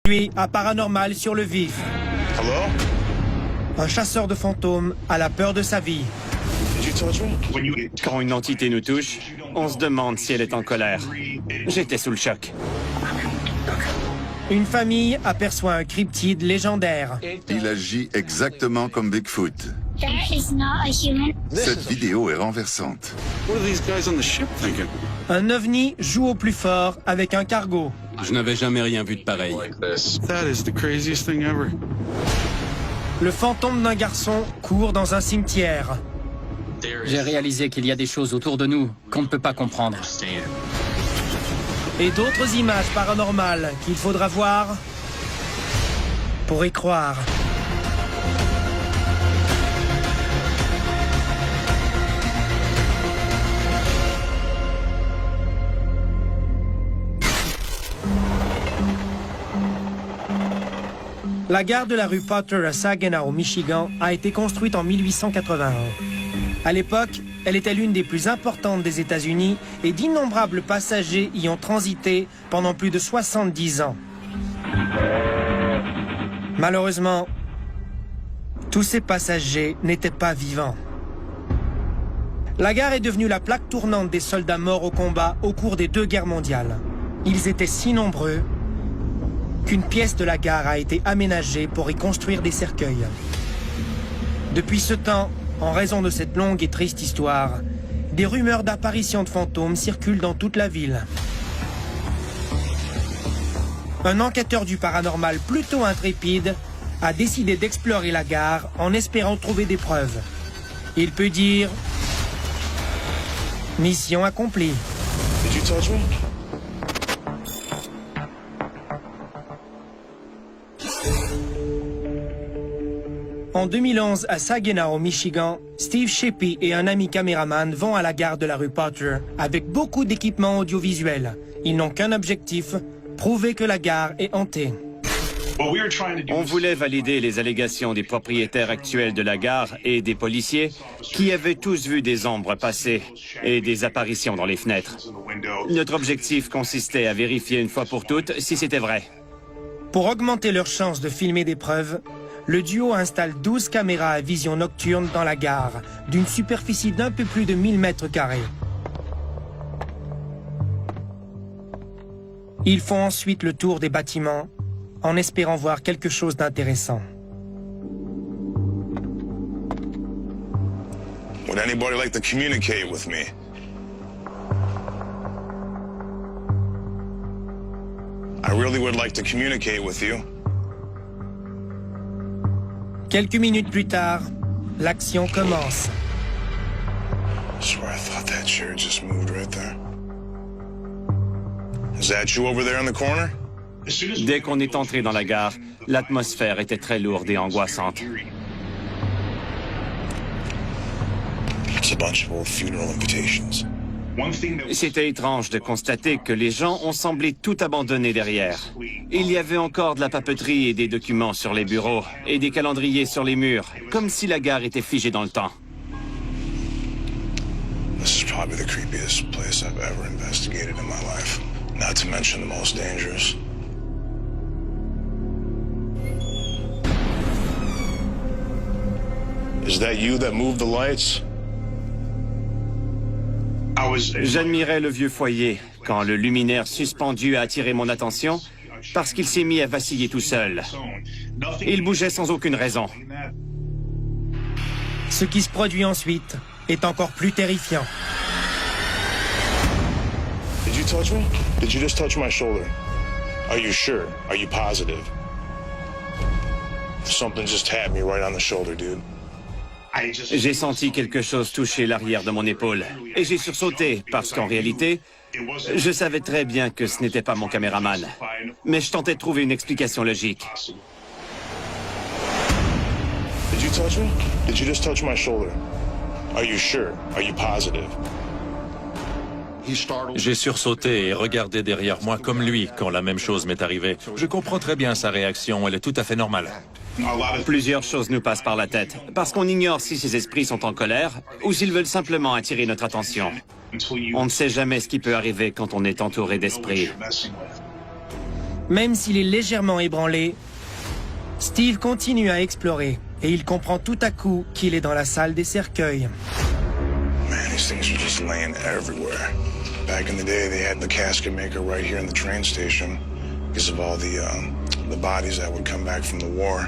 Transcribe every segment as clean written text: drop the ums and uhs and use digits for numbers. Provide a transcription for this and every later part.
Lui, à Paranormal sur le vif. Hello? Un chasseur de fantômes a la peur de sa vie. Did you touch me? Quand une entité nous touche, on se demande si elle est en colère. J'étais sous le choc. Une famille aperçoit un cryptide légendaire. Il agit exactement comme Bigfoot. That is not a human. Cette vidéo est renversante. What are these guys on the ship thinking? Un ovni joue au plus fort avec un cargo. Je n'avais jamais rien vu de pareil. That is the craziest thing ever. Le fantôme d'un garçon court dans un cimetière. J'ai réalisé qu'il y a des choses autour de nous qu'on ne peut pas comprendre. Et d'autres images paranormales qu'il faudra voir pour y croire. La gare de la rue Potter à Saginaw, au Michigan, a été construite en 1881. À l'époque, elle était l'une des plus importantes des États-Unis et d'innombrables passagers y ont transité pendant plus de 70 ans. Malheureusement, tous ces passagers n'étaient pas vivants. La gare est devenue la plaque tournante des soldats morts au combat au cours des 2 guerres mondiales. Ils étaient si nombreux qu'une pièce de la gare a été aménagée pour y construire des cercueils. Depuis ce temps, en raison de cette longue et triste histoire, des rumeurs d'apparitions de fantômes circulent dans toute la ville. Un enquêteur du paranormal plutôt intrépide a décidé d'explorer la gare en espérant trouver des preuves. Il peut dire « Mission accomplie ». Did you touch me? En 2011, à Saginaw, au Michigan, Steve Shippey et un ami caméraman vont à la gare de la rue Potter avec beaucoup d'équipements audiovisuels. Ils n'ont qu'un objectif, prouver que la gare est hantée. On voulait valider les allégations des propriétaires actuels de la gare et des policiers qui avaient tous vu des ombres passer et des apparitions dans les fenêtres. Notre objectif consistait à vérifier une fois pour toutes si c'était vrai. Pour augmenter leurs chances de filmer des preuves, le duo installe 12 caméras à vision nocturne dans la gare, d'une superficie d'un peu plus de 1000 mètres carrés. Ils font ensuite le tour des bâtiments, en espérant voir quelque chose d'intéressant. Would anybody like to communicate with me? I really would like to communicate with you. Quelques minutes plus tard, l'action commence. I swear I thought that chair just moved right there. Is that you over there in the corner? Dès qu'on est entré dans la gare, l'atmosphère était très lourde et angoissante. It's a bunch of old funeral invitations. C'était étrange de constater que les gens ont semblé tout abandonner derrière. Il y avait encore de la papeterie et des documents sur les bureaux et des calendriers sur les murs, comme si la gare était figée dans le temps. This is probably the creepiest place I've ever investigated in my life. Not to mention the most dangerous. Is that you that moved the lights? J'admirais le vieux foyer quand le luminaire suspendu a attiré mon attention parce qu'il s'est mis à vaciller tout seul. Il bougeait sans aucune raison. Ce qui se produit ensuite est encore plus terrifiant. Did you touch me? Did you just touch my shoulder? Are you sure? Are you positive? Something just tapped me right on the shoulder, dude. J'ai senti quelque chose toucher l'arrière de mon épaule et j'ai sursauté parce qu'en réalité, je savais très bien que ce n'était pas mon caméraman. Mais je tentais de trouver une explication logique. Did you touch me? Did you just touch my shoulder? Are you sure? Are you positive? J'ai sursauté et regardé derrière moi comme lui quand la même chose m'est arrivée. Je comprends très bien sa réaction, elle est tout à fait normale. Plusieurs choses nous passent par la tête, parce qu'on ignore si ces esprits sont en colère ou s'ils veulent simplement attirer notre attention. On ne sait jamais ce qui peut arriver quand on est entouré d'esprits. Même s'il est légèrement ébranlé, Steve continue à explorer et il comprend tout à coup qu'il est dans la salle des cercueils. Man, these things are just laying everywhere. Back in the day, they had the casket maker right here in the train station because of all the bodies that would come back from the war.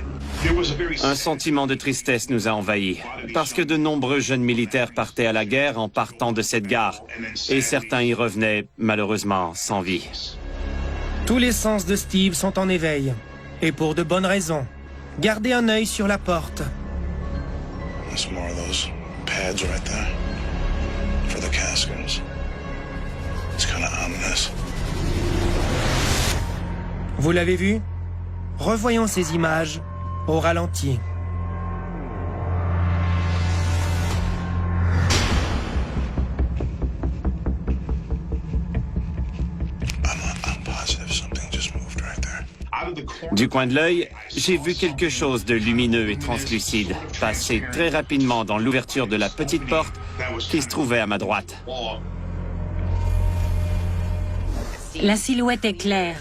Un sentiment de tristesse nous a envahis, parce que de nombreux jeunes militaires partaient à la guerre en partant de cette gare, et certains y revenaient, malheureusement, sans vie. Tous les sens de Steve sont en éveil, et pour de bonnes raisons. Gardez un œil sur la porte. There's more of those pads right there for the caskets. It's kind of ominous. Vous l'avez vu? Revoyons ces images au ralenti. I'm positive something just moved right there. Du coin de l'œil, j'ai vu quelque chose de lumineux et translucide passer très rapidement dans l'ouverture de la petite porte qui se trouvait à ma droite. La silhouette est claire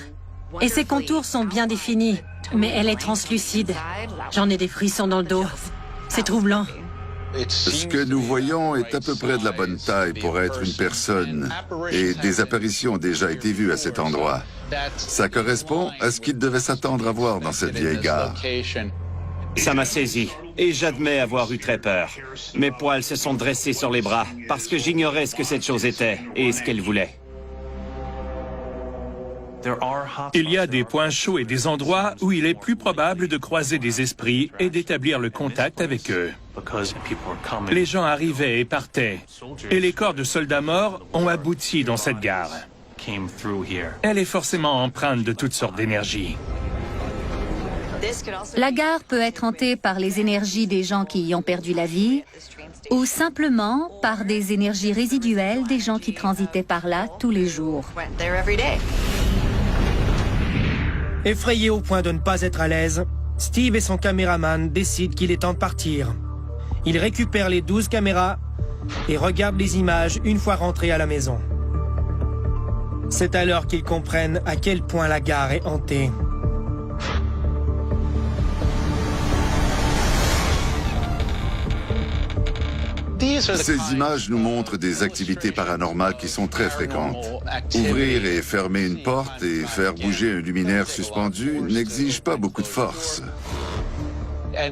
et ses contours sont bien définis, mais elle est translucide. J'en ai des frissons dans le dos. C'est troublant. Ce que nous voyons est à peu près de la bonne taille pour être une personne, et des apparitions ont déjà été vues à cet endroit. Ça correspond à ce qu'il devait s'attendre à voir dans cette vieille gare. Ça m'a saisi, et j'admets avoir eu très peur. Mes poils se sont dressés sur les bras, parce que j'ignorais ce que cette chose était et ce qu'elle voulait. Il y a des points chauds et des endroits où il est plus probable de croiser des esprits et d'établir le contact avec eux. Les gens arrivaient et partaient, et les corps de soldats morts ont abouti dans cette gare. Elle est forcément empreinte de toutes sortes d'énergie. La gare peut être hantée par les énergies des gens qui y ont perdu la vie, ou simplement par des énergies résiduelles des gens qui transitaient par là tous les jours. Effrayé au point de ne pas être à l'aise, Steve et son caméraman décident qu'il est temps de partir. Ils récupèrent les 12 caméras et regardent les images une fois rentrés à la maison. C'est alors qu'ils comprennent à quel point la gare est hantée. Ces images nous montrent des activités paranormales qui sont très fréquentes. Ouvrir et fermer une porte et faire bouger un luminaire suspendu n'exige pas beaucoup de force.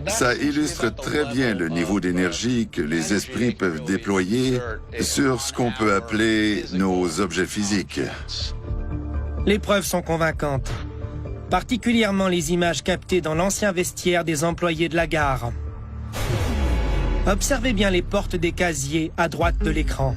Ça illustre très bien le niveau d'énergie que les esprits peuvent déployer sur ce qu'on peut appeler nos objets physiques. Les preuves sont convaincantes, particulièrement les images captées dans l'ancien vestiaire des employés de la gare. Observez bien les portes des casiers à droite de l'écran.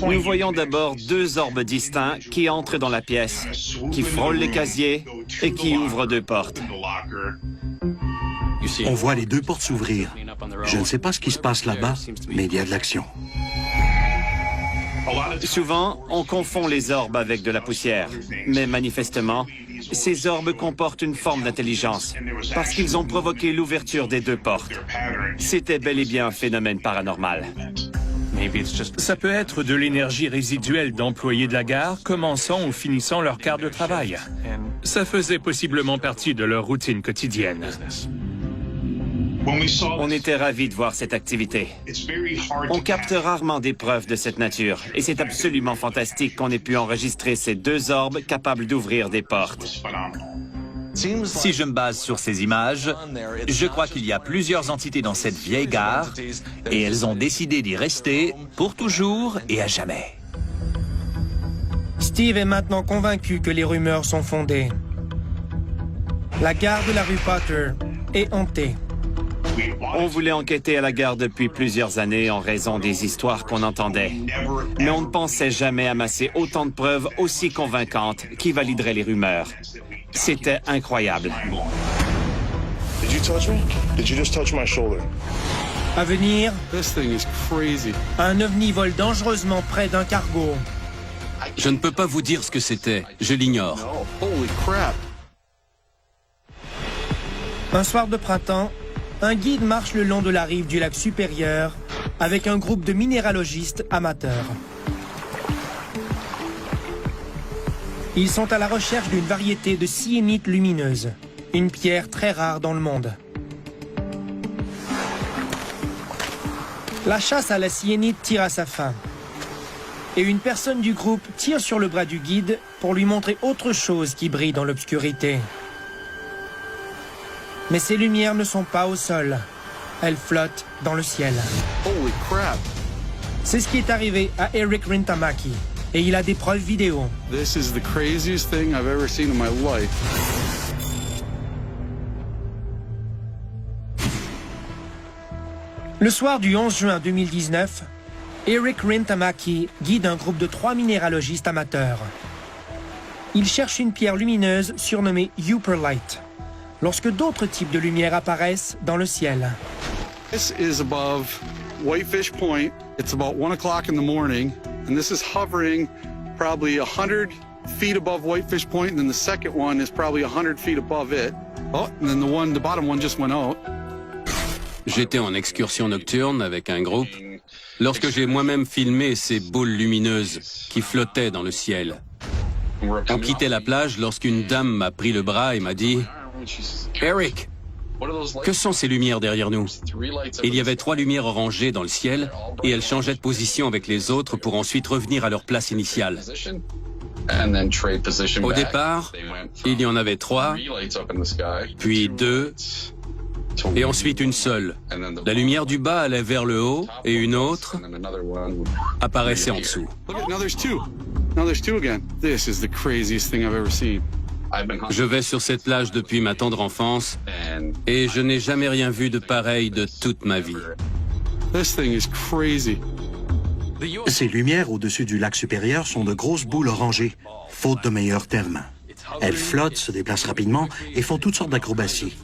Nous voyons d'abord deux orbes distincts qui entrent dans la pièce, qui frôlent les casiers et qui ouvrent deux portes. On voit les deux portes s'ouvrir. Je ne sais pas ce qui se passe là-bas, mais il y a de l'action. Souvent, on confond les orbes avec de la poussière, mais manifestement, ces orbes comportent une forme d'intelligence, parce qu'ils ont provoqué l'ouverture des deux portes. C'était bel et bien un phénomène paranormal. Ça peut être de l'énergie résiduelle d'employés de la gare commençant ou finissant leur quart de travail. Ça faisait possiblement partie de leur routine quotidienne. On était ravis de voir cette activité. On capte rarement des preuves de cette nature, et c'est absolument fantastique qu'on ait pu enregistrer ces deux orbes capables d'ouvrir des portes. Si je me base sur ces images, je crois qu'il y a plusieurs entités dans cette vieille gare, et elles ont décidé d'y rester pour toujours et à jamais. Steve est maintenant convaincu que les rumeurs sont fondées. La gare de la rue Potter est hantée. On voulait enquêter à la gare depuis plusieurs années en raison des histoires qu'on entendait. Mais on ne pensait jamais amasser autant de preuves aussi convaincantes qui valideraient les rumeurs. C'était incroyable. Did you touch me? Did you just touch my shoulder? À venir, un ovni vole dangereusement près d'un cargo. Je ne peux pas vous dire ce que c'était. Je l'ignore. Un soir de printemps, un guide marche le long de la rive du lac Supérieur avec un groupe de minéralogistes amateurs. Ils sont à la recherche d'une variété de syénite lumineuse, une pierre très rare dans le monde. La chasse à la syénite tire à sa fin. Et une personne du groupe tire sur le bras du guide pour lui montrer autre chose qui brille dans l'obscurité. Mais ces lumières ne sont pas au sol. Elles flottent dans le ciel. Holy crap! C'est ce qui est arrivé à Eric Rintamaki. Et il a des preuves vidéo. This is the craziest thing I've ever seen in my life. Le soir du 11 juin 2019, Eric Rintamaki guide un groupe de 3 minéralogistes amateurs. Ils cherchent une pierre lumineuse surnommée Upperlight, lorsque d'autres types de lumières apparaissent dans le ciel. This is above Whitefish Point. It's about 1 o'clock in the morning, and this is hovering probably 100 feet above Whitefish Point, and then the second one is probably 100 feet above it. Oh, and then the bottom one just went out. J'étais en excursion nocturne avec un groupe lorsque j'ai moi-même filmé ces boules lumineuses qui flottaient dans le ciel. On quittait la plage lorsqu'une dame m'a pris le bras et m'a dit « Eric, que sont ces lumières derrière nous ?» Il y avait 3 lumières orangées dans le ciel et elles changeaient de position avec les autres pour ensuite revenir à leur place initiale. Au départ, il y en avait 3, puis 2, et ensuite une seule. La lumière du bas allait vers le haut et une autre apparaissait en dessous. Je vais sur cette plage depuis ma tendre enfance et je n'ai jamais rien vu de pareil de toute ma vie. Ces lumières au-dessus du lac supérieur sont de grosses boules orangées, faute de meilleurs termes. Elles flottent, se déplacent rapidement et font toutes sortes d'acrobaties.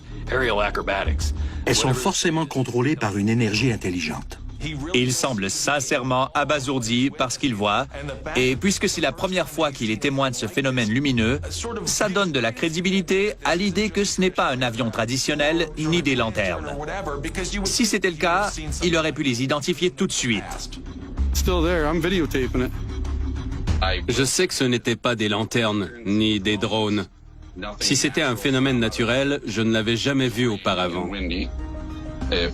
Elles sont forcément contrôlées par une énergie intelligente. Il semble sincèrement abasourdi par ce qu'il voit, et puisque c'est la première fois qu'il est témoin de ce phénomène lumineux, ça donne de la crédibilité à l'idée que ce n'est pas un avion traditionnel ni des lanternes. Si c'était le cas, il aurait pu les identifier tout de suite. Je sais que ce n'était pas des lanternes ni des drones. Si c'était un phénomène naturel, je ne l'avais jamais vu auparavant.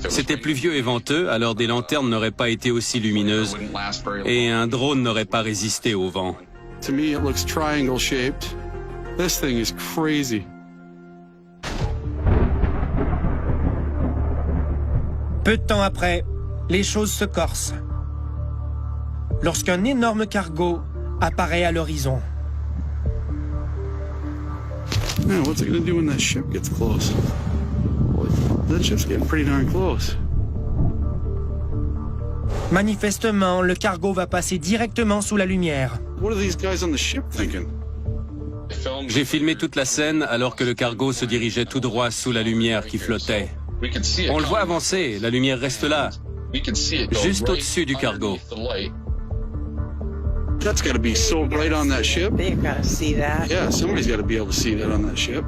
C'était pluvieux et venteux, alors des lanternes n'auraient pas été aussi lumineuses et un drone n'aurait pas résisté au vent. Peu de temps après, les choses se corsent. Lorsqu'un énorme cargo apparaît à l'horizon. Man, what's it gonna do when that ship gets close? That ship's getting pretty darn close. Manifestement, le cargo va passer directement sous la lumière. What are these guys on the ship thinking? J'ai filmé toute la scène alors que le cargo se dirigeait tout droit sous la lumière qui flottait. On le voit avancer, la lumière reste là, juste au-dessus du cargo. That's got to be so bright on that ship. They've got to see that. Yeah, somebody's got to be able to see that on that ship.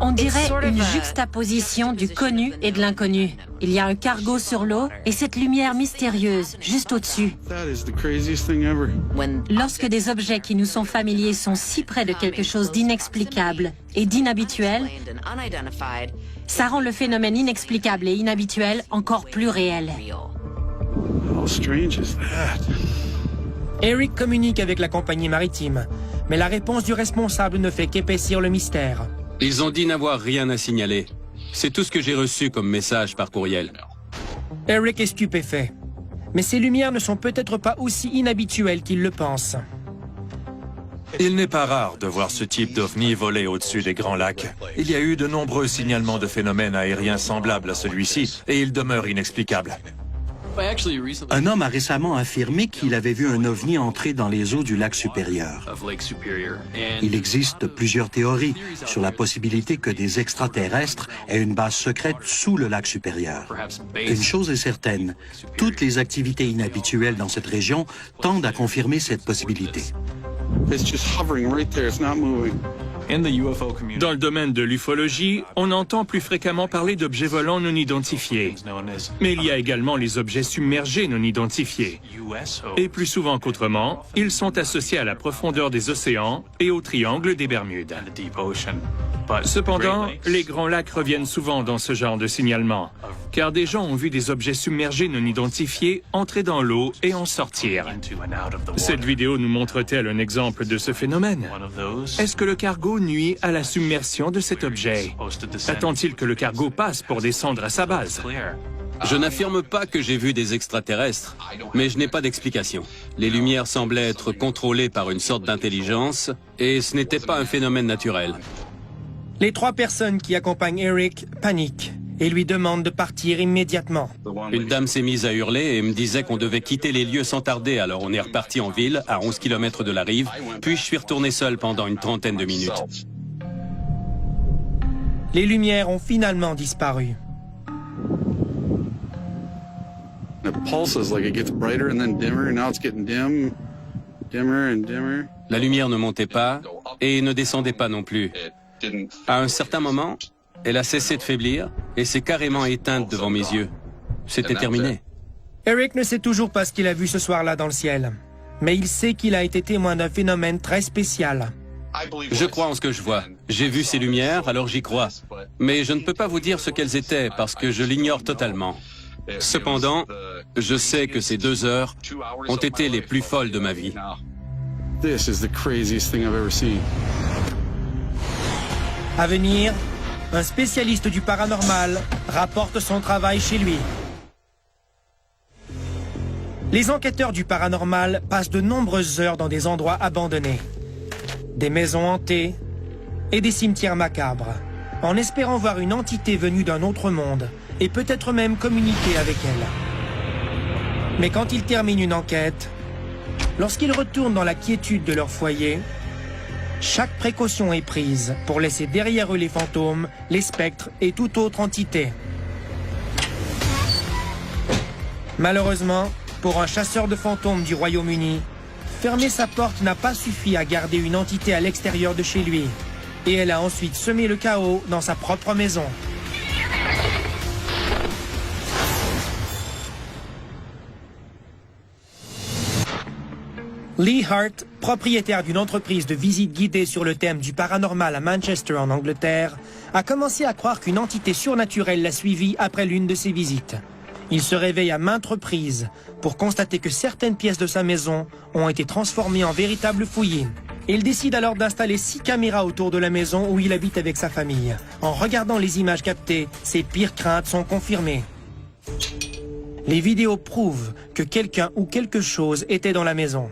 On dirait une juxtaposition du connu et de l'inconnu. Il y a un cargo sur l'eau et cette lumière mystérieuse juste au-dessus. That is the craziest thing ever. Lorsque des objets qui nous sont familiers sont si près de quelque chose d'inexplicable et d'inhabituel, ça rend le phénomène inexplicable et inhabituel encore plus réel. How strange is that? Eric communique avec la compagnie maritime, mais la réponse du responsable ne fait qu'épaissir le mystère. Ils ont dit n'avoir rien à signaler. C'est tout ce que j'ai reçu comme message par courriel. Eric est stupéfait. Mais ces lumières ne sont peut-être pas aussi inhabituelles qu'il le pense. Il n'est pas rare de voir ce type d'ovni voler au-dessus des grands lacs. Il y a eu de nombreux signalements de phénomènes aériens semblables à celui-ci, et ils demeurent inexplicables. Un homme a récemment affirmé qu'il avait vu un ovni entrer dans les eaux du lac supérieur. Il existe plusieurs théories sur la possibilité que des extraterrestres aient une base secrète sous le lac supérieur. Une chose est certaine, toutes les activités inhabituelles dans cette région tendent à confirmer cette possibilité. It's just hovering right there. It's not moving. Dans le domaine de l'ufologie, on entend plus fréquemment parler d'objets volants non identifiés. Mais il y a également les objets submergés non identifiés. Et plus souvent qu'autrement, ils sont associés à la profondeur des océans et au triangle des Bermudes. Cependant, les Grands Lacs reviennent souvent dans ce genre de signalement, car des gens ont vu des objets submergés non identifiés entrer dans l'eau et en sortir. Cette vidéo nous montre-t-elle un exemple de ce phénomène? Est-ce que le cargo nuit à la submersion de cet objet? Attend-il que le cargo passe pour descendre à sa base? Je n'affirme pas que j'ai vu des extraterrestres, mais je n'ai pas d'explication. Les lumières semblaient être contrôlées par une sorte d'intelligence, et ce n'était pas un phénomène naturel. Les 3 personnes qui accompagnent Eric paniquent et lui demandent de partir immédiatement. Une dame s'est mise à hurler et me disait qu'on devait quitter les lieux sans tarder, alors on est reparti en ville, à 11 km de la rive, puis je suis retourné seul pendant une trentaine de minutes. Les lumières ont finalement disparu. La lumière ne montait pas et ne descendait pas non plus. À un certain moment, elle a cessé de faiblir et s'est carrément éteinte devant mes yeux. C'était terminé. Eric ne sait toujours pas ce qu'il a vu ce soir-là dans le ciel, mais il sait qu'il a été témoin d'un phénomène très spécial. Je crois en ce que je vois. J'ai vu ces lumières, alors j'y crois. Mais je ne peux pas vous dire ce qu'elles étaient parce que je l'ignore totalement. Cependant, je sais que ces 2 heures ont été les plus folles de ma vie. This is the craziest thing I've ever seen. À venir, un spécialiste du paranormal rapporte son travail chez lui. Les enquêteurs du paranormal passent de nombreuses heures dans des endroits abandonnés, des maisons hantées et des cimetières macabres, en espérant voir une entité venue d'un autre monde et peut-être même communiquer avec elle. Mais quand ils terminent une enquête, lorsqu'ils retournent dans la quiétude de leur foyer, chaque précaution est prise pour laisser derrière eux les fantômes, les spectres et toute autre entité. Malheureusement, pour un chasseur de fantômes du Royaume-Uni, fermer sa porte n'a pas suffi à garder une entité à l'extérieur de chez lui. Et elle a ensuite semé le chaos dans sa propre maison. Lee Hart, propriétaire d'une entreprise de visites guidées sur le thème du paranormal à Manchester en Angleterre, a commencé à croire qu'une entité surnaturelle l'a suivi après l'une de ses visites. Il se réveille à maintes reprises pour constater que certaines pièces de sa maison ont été transformées en véritables fouillis. Il décide alors d'installer 6 caméras autour de la maison où il habite avec sa famille. En regardant les images captées, ses pires craintes sont confirmées. Les vidéos prouvent que quelqu'un ou quelque chose était dans la maison.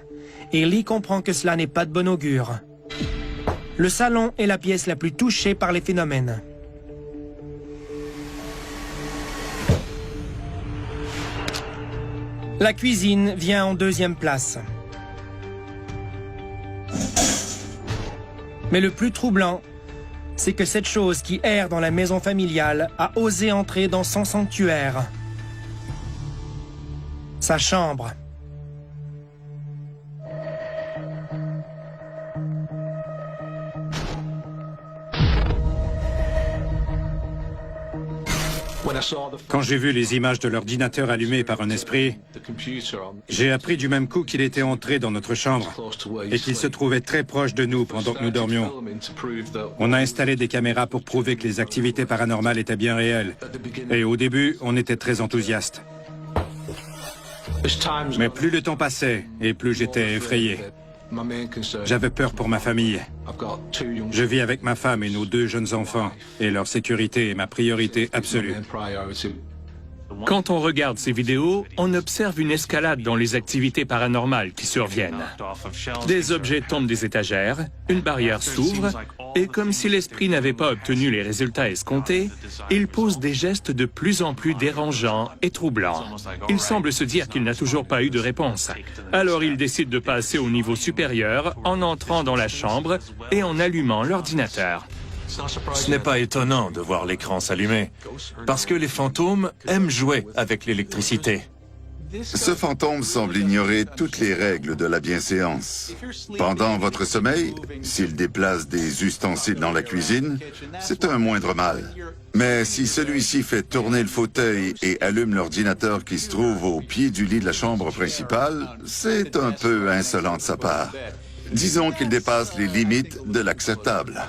Et Lee comprend que cela n'est pas de bon augure. Le salon est la pièce la plus touchée par les phénomènes. La cuisine vient en 2e place. Mais le plus troublant, c'est que cette chose qui erre dans la maison familiale a osé entrer dans son sanctuaire. Sa chambre. Quand j'ai vu les images de l'ordinateur allumé par un esprit, j'ai appris du même coup qu'il était entré dans notre chambre et qu'il se trouvait très proche de nous pendant que nous dormions. On a installé des caméras pour prouver que les activités paranormales étaient bien réelles. Et au début, on était très enthousiastes. Mais plus le temps passait et plus j'étais effrayé. J'avais peur pour ma famille. Je vis avec ma femme et nos 2 jeunes enfants, et leur sécurité est ma priorité absolue. Quand on regarde ces vidéos, on observe une escalade dans les activités paranormales qui surviennent. Des objets tombent des étagères, une barrière s'ouvre, et comme si l'esprit n'avait pas obtenu les résultats escomptés, il pose des gestes de plus en plus dérangeants et troublants. Il semble se dire qu'il n'a toujours pas eu de réponse. Alors il décide de passer au niveau supérieur en entrant dans la chambre et en allumant l'ordinateur. Ce n'est pas étonnant de voir l'écran s'allumer, parce que les fantômes aiment jouer avec l'électricité. Ce fantôme semble ignorer toutes les règles de la bienséance. Pendant votre sommeil, s'il déplace des ustensiles dans la cuisine, c'est un moindre mal. Mais si celui-ci fait tourner le fauteuil et allume l'ordinateur qui se trouve au pied du lit de la chambre principale, c'est un peu insolent de sa part. Disons qu'il dépasse les limites de l'acceptable.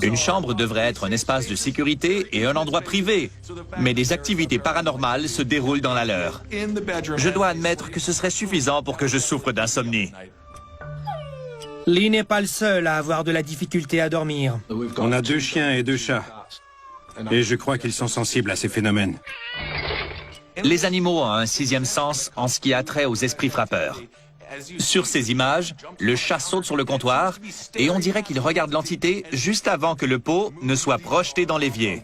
Une chambre devrait être un espace de sécurité et un endroit privé, mais des activités paranormales se déroulent dans la leur. Je dois admettre que ce serait suffisant pour que je souffre d'insomnie. Lee n'est pas le seul à avoir de la difficulté à dormir. On a 2 chiens et 2 chats. Et je crois qu'ils sont sensibles à ces phénomènes. Les animaux ont un 6e sens en ce qui a trait aux esprits frappeurs. Sur ces images, le chat saute sur le comptoir et on dirait qu'il regarde l'entité juste avant que le pot ne soit projeté dans l'évier.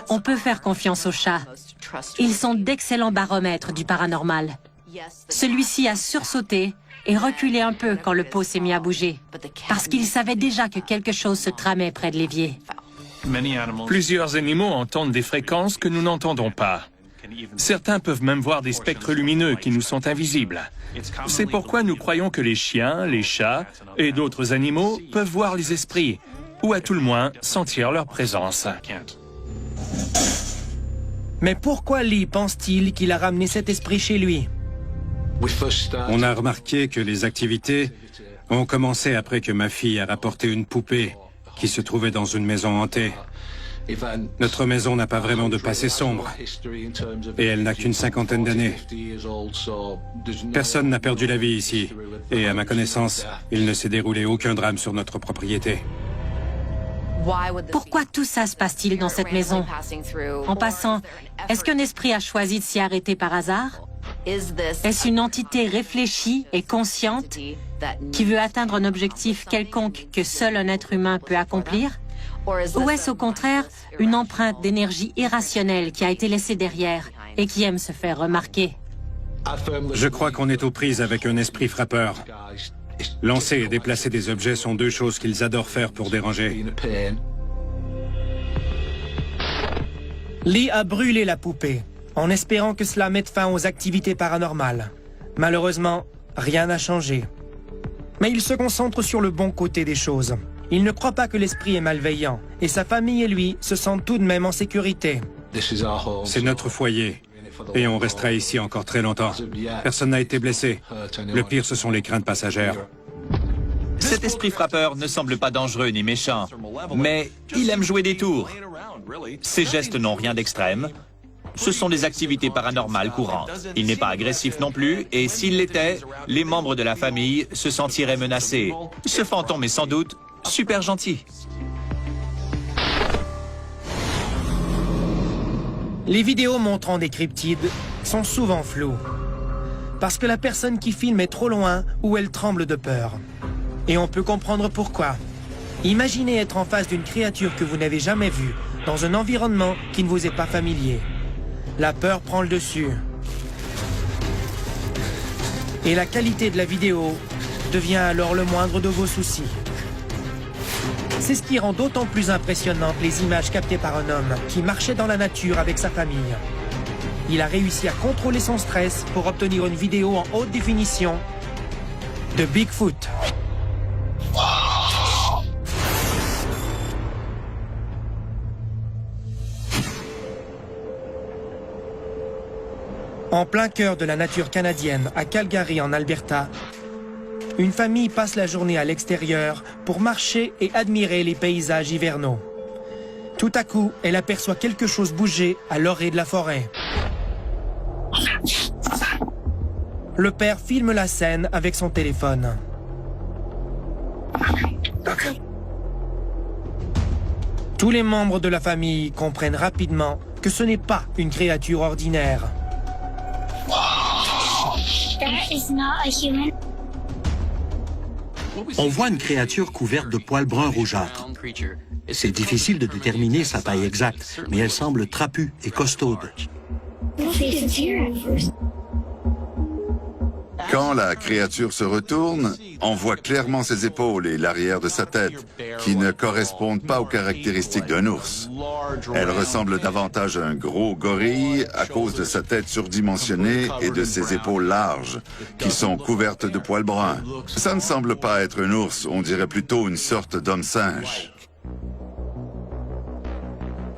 On peut faire confiance aux chats. Ils sont d'excellents baromètres du paranormal. Celui-ci a sursauté et reculé un peu quand le pot s'est mis à bouger, parce qu'il savait déjà que quelque chose se tramait près de l'évier. Plusieurs animaux entendent des fréquences que nous n'entendons pas. Certains peuvent même voir des spectres lumineux qui nous sont invisibles. C'est pourquoi nous croyons que les chiens, les chats et d'autres animaux peuvent voir les esprits, ou à tout le moins sentir leur présence. Mais pourquoi Lee pense-t-il qu'il a ramené cet esprit chez lui? On a remarqué que les activités ont commencé après que ma fille a rapporté une poupée qui se trouvait dans une maison hantée. Notre maison n'a pas vraiment de passé sombre, et elle n'a qu'une 50aine d'années. Personne n'a perdu la vie ici, et à ma connaissance, il ne s'est déroulé aucun drame sur notre propriété. Pourquoi tout ça se passe-t-il dans cette maison? En passant, est-ce qu'un esprit a choisi de s'y arrêter par hasard? Est-ce une entité réfléchie et consciente qui veut atteindre un objectif quelconque que seul un être humain peut accomplir? Ou est-ce au contraire une empreinte d'énergie irrationnelle qui a été laissée derrière et qui aime se faire remarquer? Je crois qu'on est aux prises avec un esprit frappeur. Lancer et déplacer des objets sont 2 choses qu'ils adorent faire pour déranger. Lee a brûlé la poupée, en espérant que cela mette fin aux activités paranormales. Malheureusement, rien n'a changé. Mais il se concentre sur le bon côté des choses. Il ne croit pas que l'esprit est malveillant, et sa famille et lui se sentent tout de même en sécurité. C'est notre foyer, et on restera ici encore très longtemps. Personne n'a été blessé. Le pire, ce sont les craintes passagères. Cet esprit frappeur ne semble pas dangereux ni méchant, mais il aime jouer des tours. Ses gestes n'ont rien d'extrême. Ce sont des activités paranormales courantes. Il n'est pas agressif non plus, et s'il l'était, les membres de la famille se sentiraient menacés. Ce fantôme est sans doute super gentil. Les vidéos montrant des cryptides sont souvent floues, parce que la personne qui filme est trop loin ou elle tremble de peur. Et on peut comprendre pourquoi. Imaginez être en face d'une créature que vous n'avez jamais vue, dans un environnement qui ne vous est pas familier. La peur prend le dessus. Et la qualité de la vidéo devient alors le moindre de vos soucis. C'est ce qui rend d'autant plus impressionnantes les images captées par un homme qui marchait dans la nature avec sa famille. Il a réussi à contrôler son stress pour obtenir une vidéo en haute définition de Bigfoot. En plein cœur de la nature canadienne, à Calgary en Alberta, une famille passe la journée à l'extérieur pour marcher et admirer les paysages hivernaux. Tout à coup, elle aperçoit quelque chose bouger à l'orée de la forêt. Le père filme la scène avec son téléphone. Tous les membres de la famille comprennent rapidement que ce n'est pas une créature ordinaire. That is not a human. On voit une créature couverte de poils bruns rougeâtres. C'est difficile de déterminer sa taille exacte, mais elle semble trapue et costaude. Quand la créature se retourne, on voit clairement ses épaules et l'arrière de sa tête, qui ne correspondent pas aux caractéristiques d'un ours. Elle ressemble davantage à un gros gorille à cause de sa tête surdimensionnée et de ses épaules larges, qui sont couvertes de poils bruns. Ça ne semble pas être un ours, on dirait plutôt une sorte d'homme-singe.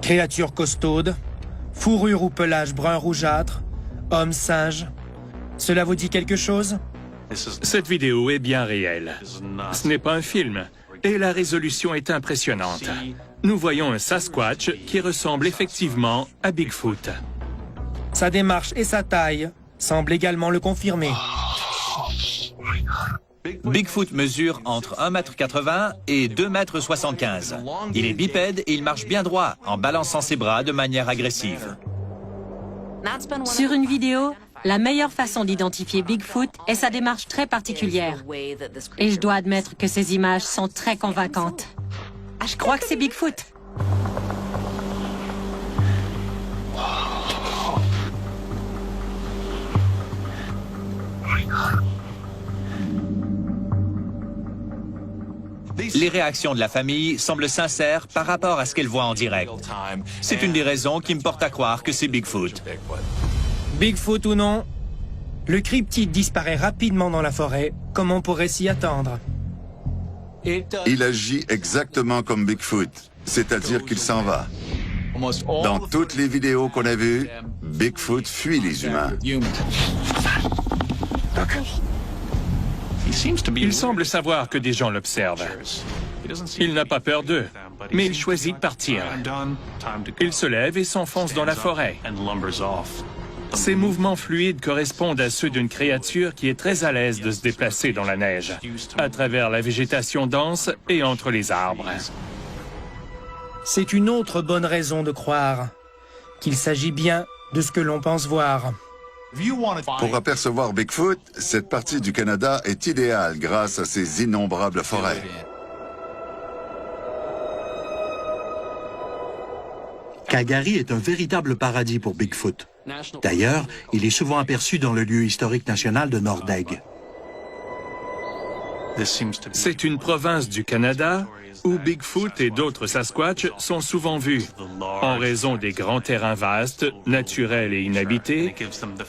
Créature costaude, fourrure ou pelage brun rougeâtre, homme-singe. Cela vous dit quelque chose? Cette vidéo est bien réelle. Ce n'est pas un film, et la résolution est impressionnante. Nous voyons un Sasquatch qui ressemble effectivement à Bigfoot. Sa démarche et sa taille semblent également le confirmer. Bigfoot mesure entre 1,80 m et 2,75 m. Il est bipède et il marche bien droit en balançant ses bras de manière agressive. Sur une vidéo, la meilleure façon d'identifier Bigfoot est sa démarche très particulière. Et je dois admettre que ces images sont très convaincantes. Je crois que c'est Bigfoot. Les réactions de la famille semblent sincères par rapport à ce qu'elle voit en direct. C'est une des raisons qui me porte à croire que c'est Bigfoot. Bigfoot ou non, le cryptide disparaît rapidement dans la forêt, comme on pourrait s'y attendre. Il agit exactement comme Bigfoot, c'est-à-dire qu'il s'en va. Dans toutes les vidéos qu'on a vues, Bigfoot fuit les humains. Il semble savoir que des gens l'observent. Il n'a pas peur d'eux, mais il choisit de partir. Il se lève et s'enfonce dans la forêt. Ces mouvements fluides correspondent à ceux d'une créature qui est très à l'aise de se déplacer dans la neige, à travers la végétation dense et entre les arbres. C'est une autre bonne raison de croire qu'il s'agit bien de ce que l'on pense voir. Pour apercevoir Bigfoot, cette partie du Canada est idéale grâce à ses innombrables forêts. Calgary est un véritable paradis pour Bigfoot. D'ailleurs, il est souvent aperçu dans le lieu historique national de Nordegg. C'est une province du Canada où Bigfoot et d'autres Sasquatch sont souvent vus, en raison des grands terrains vastes, naturels et inhabités,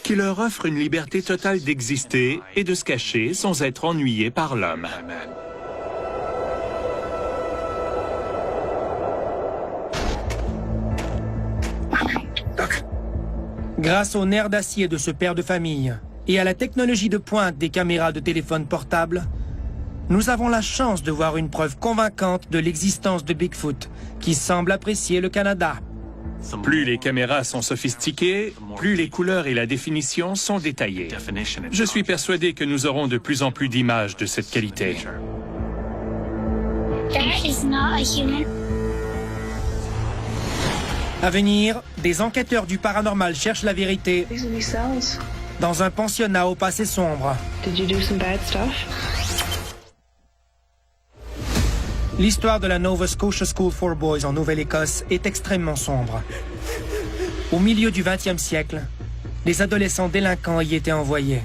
qui leur offrent une liberté totale d'exister et de se cacher sans être ennuyés par l'homme. Grâce aux nerfs d'acier de ce père de famille et à la technologie de pointe des caméras de téléphone portable, nous avons la chance de voir une preuve convaincante de l'existence de Bigfoot, qui semble apprécier le Canada. Plus les caméras sont sophistiquées, plus les couleurs et la définition sont détaillées. Je suis persuadé que nous aurons de plus en plus d'images de cette qualité. That is not a human. À venir, des enquêteurs du paranormal cherchent la vérité dans un pensionnat au passé sombre. L'histoire de la Nova Scotia School for Boys en Nouvelle-Écosse est extrêmement sombre. Au milieu du XXe siècle, les adolescents délinquants y étaient envoyés.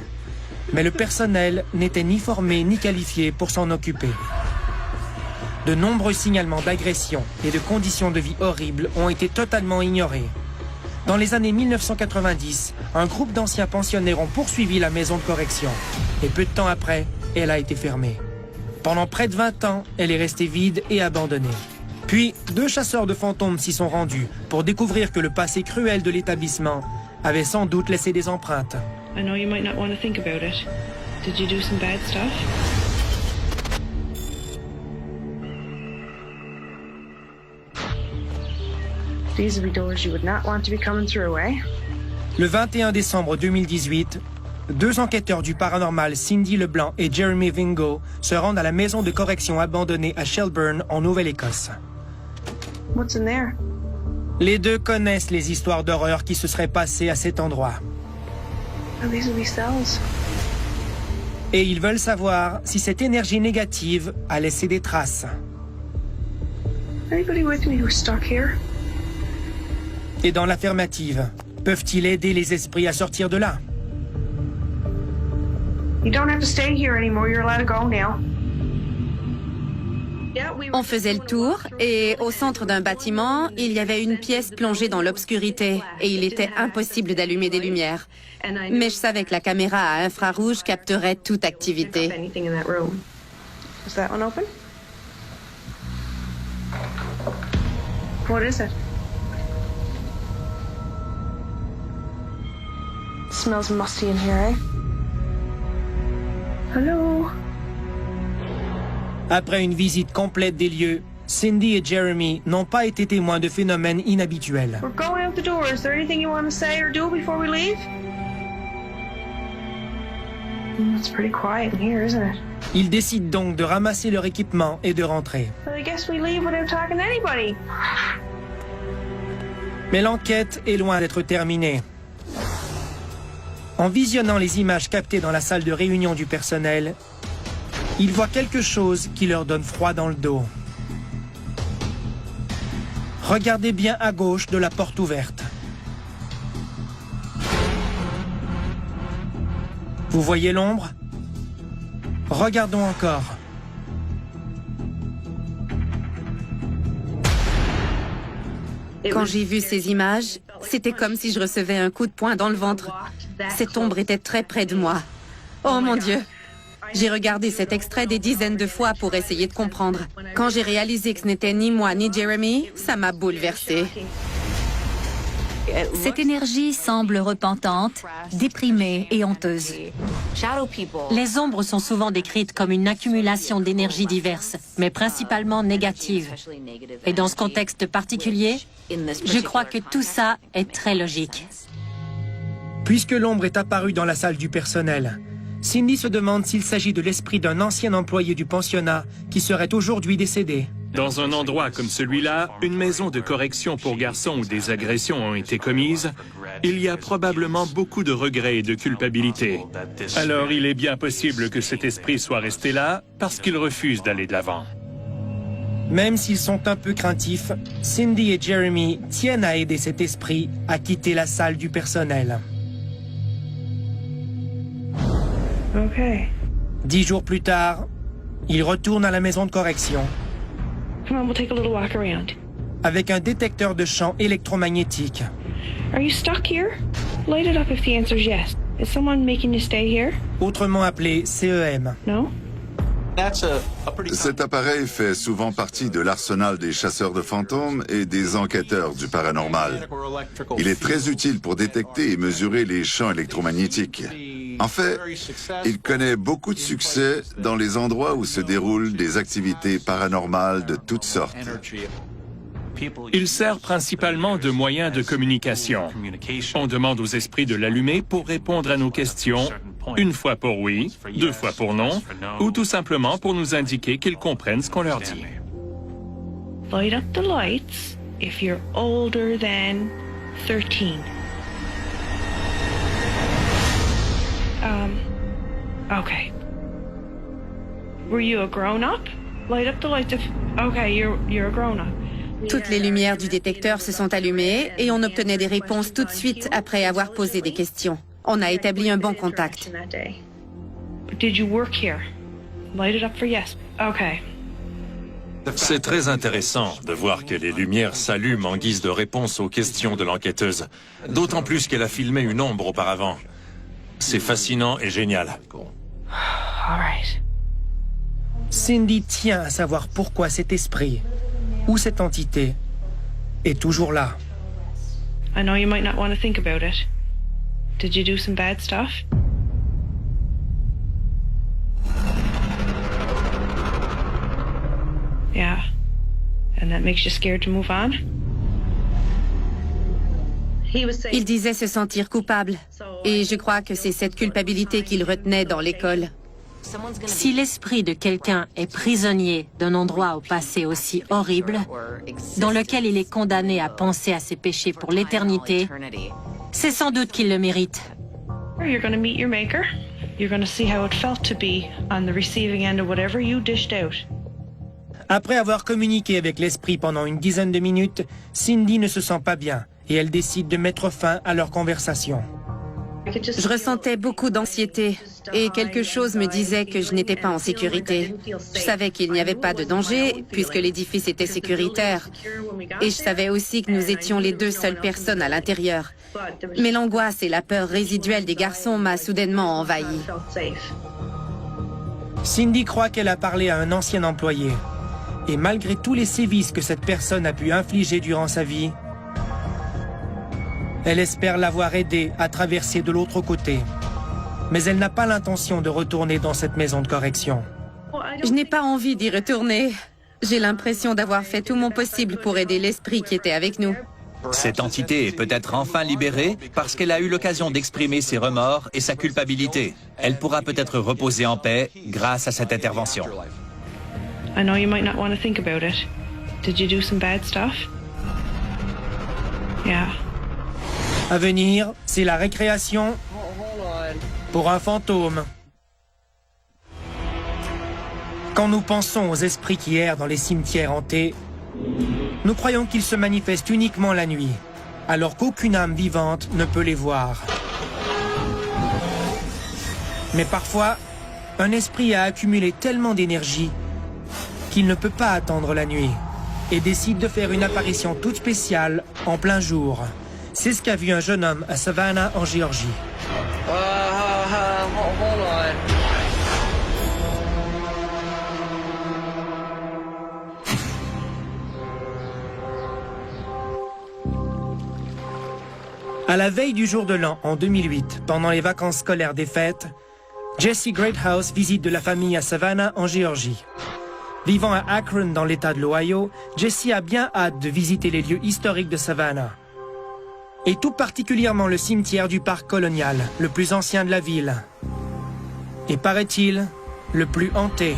Mais le personnel n'était ni formé ni qualifié pour s'en occuper. De nombreux signalements d'agressions et de conditions de vie horribles ont été totalement ignorés. Dans les années 1990, un groupe d'anciens pensionnaires ont poursuivi la maison de correction. Et peu de temps après, elle a été fermée. Pendant près de 20 ans, elle est restée vide et abandonnée. Puis, 2 chasseurs de fantômes s'y sont rendus pour découvrir que le passé cruel de l'établissement avait sans doute laissé des empreintes. I know you might not want to think about it. Did you do some bad stuff? These would be doors you would not want to be coming through, eh? Le 21 décembre 2018, 2 enquêteurs du paranormal, Cindy Leblanc et Jeremy Vingo, se rendent à la maison de correction abandonnée à Shelburne, en Nouvelle-Écosse. What's in there? Les 2 connaissent les histoires d'horreur qui se seraient passées à cet endroit. Oh, these would be cells. Et ils veulent savoir si cette énergie négative a laissé des traces. Anybody with me who's stuck here? Et dans l'affirmative, peuvent-ils aider les esprits à sortir de là? You don't have to stay here anymore. You're allowed to go now. On faisait le tour et au centre d'un bâtiment, il y avait une pièce plongée dans l'obscurité et il était impossible d'allumer des lumières. Mais je savais que la caméra à infrarouge capterait toute activité. Is that one open? What is it? Smells musty in here, eh? Hello? Après une visite complète des lieux, Cindy et Jeremy n'ont pas été témoins de phénomènes inhabituels. We're going out the door. Is there anything you want to say or do before we leave? It's pretty quiet in here, isn't it? Ils décident donc de ramasser leur équipement et de rentrer. Well, I guess we leave without talking to anybody. Mais l'enquête est loin d'être terminée. En visionnant les images captées dans la salle de réunion du personnel, ils voient quelque chose qui leur donne froid dans le dos. Regardez bien à gauche de la porte ouverte. Vous voyez l'ombre? Regardons encore. Quand j'ai vu ces images, c'était comme si je recevais un coup de poing dans le ventre. Cette ombre était très près de moi. Oh mon Dieu! J'ai regardé cet extrait des dizaines de fois pour essayer de comprendre. Quand j'ai réalisé que ce n'était ni moi ni Jeremy, ça m'a bouleversée. Cette énergie semble repentante, déprimée et honteuse. Les ombres sont souvent décrites comme une accumulation d'énergies diverses, mais principalement négatives. Et dans ce contexte particulier, je crois que tout ça est très logique. Puisque l'ombre est apparue dans la salle du personnel, Cindy se demande s'il s'agit de l'esprit d'un ancien employé du pensionnat qui serait aujourd'hui décédé. Dans un endroit comme celui-là, une maison de correction pour garçons où des agressions ont été commises, il y a probablement beaucoup de regrets et de culpabilité. Alors il est bien possible que cet esprit soit resté là parce qu'il refuse d'aller de l'avant. Même s'ils sont un peu craintifs, Cindy et Jeremy tiennent à aider cet esprit à quitter la salle du personnel. Okay. 10 jours plus tard, ils retournent à la maison de correction. Come on, we'll take a little walk around. Avec un détecteur de champs électromagnétiques. Are you stuck here? Light it up if the answer is yes. Is someone making you stay here? Autrement appelé CEM. No? Cet appareil fait souvent partie de l'arsenal des chasseurs de fantômes et des enquêteurs du paranormal. Il est très utile pour détecter et mesurer les champs électromagnétiques. En fait, il connaît beaucoup de succès dans les endroits où se déroulent des activités paranormales de toutes sortes. Il sert principalement de moyen de communication. On demande aux esprits de l'allumer pour répondre à nos questions, une fois pour oui, 2 fois pour non, ou tout simplement pour nous indiquer qu'ils comprennent ce qu'on leur dit. Light up the lights if you're older than 13. Okay. Were you a grown-up? Light up the lights if... Okay, you're a grown-up. Toutes les lumières du détecteur se sont allumées et on obtenait des réponses tout de suite après avoir posé des questions. On a établi un bon contact. Did you work here? Light it up for yes. Okay. C'est très intéressant de voir que les lumières s'allument en guise de réponse aux questions de l'enquêteuse. D'autant plus qu'elle a filmé une ombre auparavant. C'est fascinant et génial. All right. Cindy tient à savoir pourquoi cet esprit, ou cette entité, est toujours là. I know you might not want to think about it. Did you do some bad stuff? Yeah. And that makes you scared to move on? Il disait se sentir coupable. Et je crois que c'est cette culpabilité qu'il retenait dans l'école. Si l'esprit de quelqu'un est prisonnier d'un endroit au passé aussi horrible, dans lequel il est condamné à penser à ses péchés pour l'éternité, c'est sans doute qu'il le mérite. You're going to meet your maker. You're going to see how it felt to be on the receiving end of whatever you dished out. Après avoir communiqué avec l'esprit pendant une dizaine de minutes, Cindy ne se sent pas bien et elle décide de mettre fin à leur conversation. Je ressentais beaucoup d'anxiété et quelque chose me disait que je n'étais pas en sécurité. Je savais qu'il n'y avait pas de danger puisque l'édifice était sécuritaire. Et je savais aussi que nous étions les deux seules personnes à l'intérieur. Mais l'angoisse et la peur résiduelle des garçons m'a soudainement envahi. Cindy croit qu'elle a parlé à un ancien employé. Et malgré tous les sévices que cette personne a pu infliger durant sa vie, elle espère l'avoir aidé à traverser de l'autre côté. Mais elle n'a pas l'intention de retourner dans cette maison de correction. Je n'ai pas envie d'y retourner. J'ai l'impression d'avoir fait tout mon possible pour aider l'esprit qui était avec nous. Cette entité est peut-être enfin libérée parce qu'elle a eu l'occasion d'exprimer ses remords et sa culpabilité. Elle pourra peut-être reposer en paix grâce à cette intervention. I know you might not want to think about it. Did you do some bad stuff? Yeah. À venir, c'est la récréation pour un fantôme. Quand nous pensons aux esprits qui errent dans les cimetières hantés, nous croyons qu'ils se manifestent uniquement la nuit, alors qu'aucune âme vivante ne peut les voir. Mais parfois, un esprit a accumulé tellement d'énergie qu'il ne peut pas attendre la nuit et décide de faire une apparition toute spéciale en plein jour. C'est ce qu'a vu un jeune homme à Savannah, en Géorgie. À la veille du jour de l'an, en 2008, pendant les vacances scolaires des fêtes, Jesse Greathouse visite de la famille à Savannah, en Géorgie. Vivant à Akron, dans l'État de l'Ohio, Jesse a bien hâte de visiter les lieux historiques de Savannah. Et tout particulièrement le cimetière du parc colonial, le plus ancien de la ville. Et paraît-il, le plus hanté.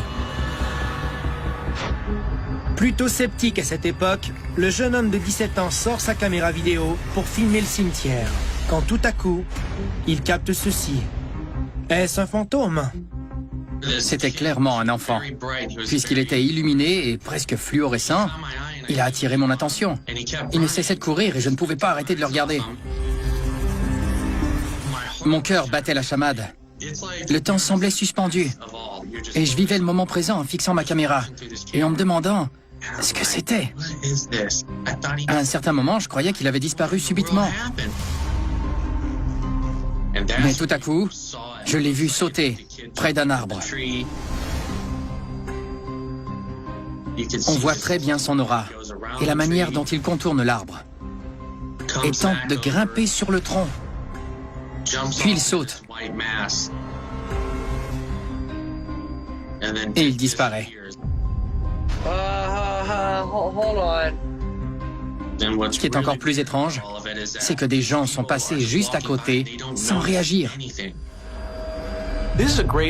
Plutôt sceptique à cette époque, le jeune homme de 17 ans sort sa caméra vidéo pour filmer le cimetière. Quand tout à coup, il capte ceci. Est-ce un fantôme? C'était clairement un enfant. Puisqu'il était illuminé et presque fluorescent, il a attiré mon attention. Il ne cessait de courir et je ne pouvais pas arrêter de le regarder. Mon cœur battait la chamade. Le temps semblait suspendu. Et je vivais le moment présent en fixant ma caméra et en me demandant ce que c'était. À un certain moment, je croyais qu'il avait disparu subitement. Mais tout à coup, je l'ai vu sauter près d'un arbre. On voit très bien son aura et la manière dont il contourne l'arbre et tente de grimper sur le tronc. Puis il saute. Et il disparaît. Ce qui est encore plus étrange, c'est que des gens sont passés juste à côté sans réagir.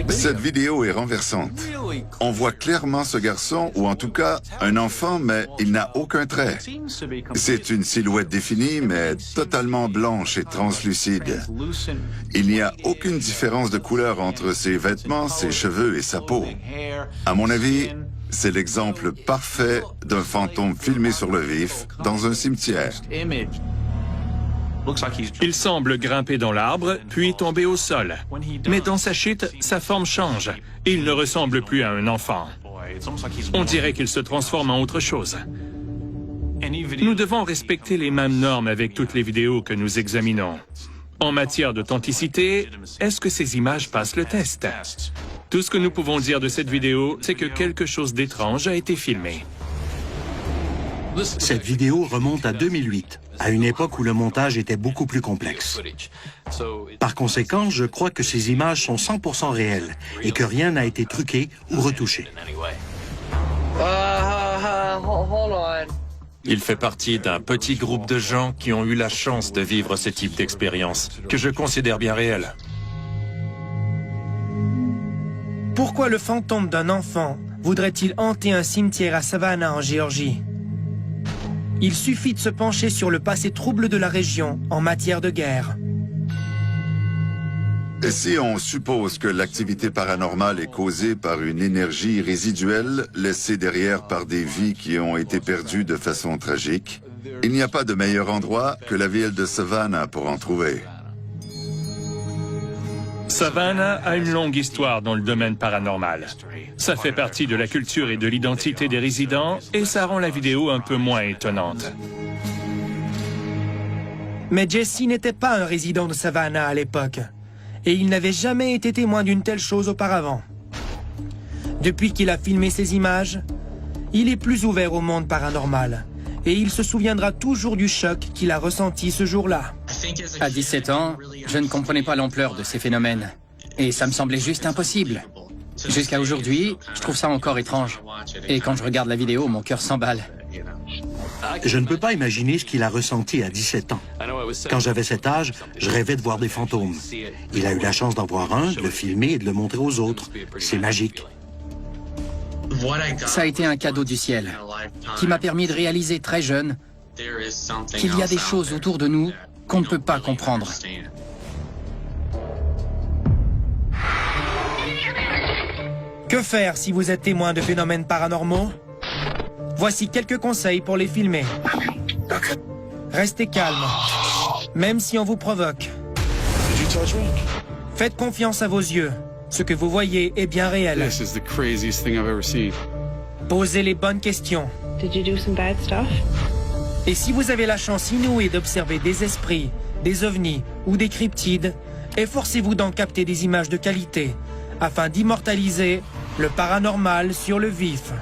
Cette vidéo est renversante. On voit clairement ce garçon, ou en tout cas un enfant, mais il n'a aucun trait. C'est une silhouette définie, mais totalement blanche et translucide. Il n'y a aucune différence de couleur entre ses vêtements, ses cheveux et sa peau. À mon avis, c'est l'exemple parfait d'un fantôme filmé sur le vif dans un cimetière. Il semble grimper dans l'arbre, puis tomber au sol. Mais dans sa chute, sa forme change. Il ne ressemble plus à un enfant. On dirait qu'il se transforme en autre chose. Nous devons respecter les mêmes normes avec toutes les vidéos que nous examinons. En matière d'authenticité, est-ce que ces images passent le test? Tout ce que nous pouvons dire de cette vidéo, c'est que quelque chose d'étrange a été filmé. Cette vidéo remonte à 2008, à une époque où le montage était beaucoup plus complexe. Par conséquent, je crois que ces images sont 100% réelles et que rien n'a été truqué ou retouché. Il fait partie d'un petit groupe de gens qui ont eu la chance de vivre ce type d'expérience, que je considère bien réelle. Pourquoi le fantôme d'un enfant voudrait-il hanter un cimetière à Savannah, en Géorgie? Il suffit de se pencher sur le passé trouble de la région en matière de guerre. Et si on suppose que l'activité paranormale est causée par une énergie résiduelle laissée derrière par des vies qui ont été perdues de façon tragique, il n'y a pas de meilleur endroit que la ville de Savannah pour en trouver. Savannah a une longue histoire dans le domaine paranormal. Ça fait partie de la culture et de l'identité des résidents et ça rend la vidéo un peu moins étonnante. Mais Jesse n'était pas un résident de Savannah à l'époque, et il n'avait jamais été témoin d'une telle chose auparavant. Depuis qu'il a filmé ces images, il est plus ouvert au monde paranormal, et il se souviendra toujours du choc qu'il a ressenti ce jour-là. À 17 ans, je ne comprenais pas l'ampleur de ces phénomènes, et ça me semblait juste impossible. Jusqu'à aujourd'hui, je trouve ça encore étrange. Et quand je regarde la vidéo, mon cœur s'emballe. Je ne peux pas imaginer ce qu'il a ressenti à 17 ans. Quand j'avais cet âge, je rêvais de voir des fantômes. Il a eu la chance d'en voir un, de le filmer et de le montrer aux autres. C'est magique. Ça a été un cadeau du ciel, qui m'a permis de réaliser très jeune qu'il y a des choses autour de nous qu'on ne peut pas comprendre. Que faire si vous êtes témoin de phénomènes paranormaux? Voici quelques conseils pour les filmer. Restez calme, même si on vous provoque. Faites confiance à vos yeux. Ce que vous voyez est bien réel. This is the craziest thing I've ever seen. Posez les bonnes questions. Did you do some bad stuff? Et si vous avez la chance inouïe d'observer des esprits, des ovnis ou des cryptides, efforcez-vous d'en capter des images de qualité afin d'immortaliser le paranormal sur le vif.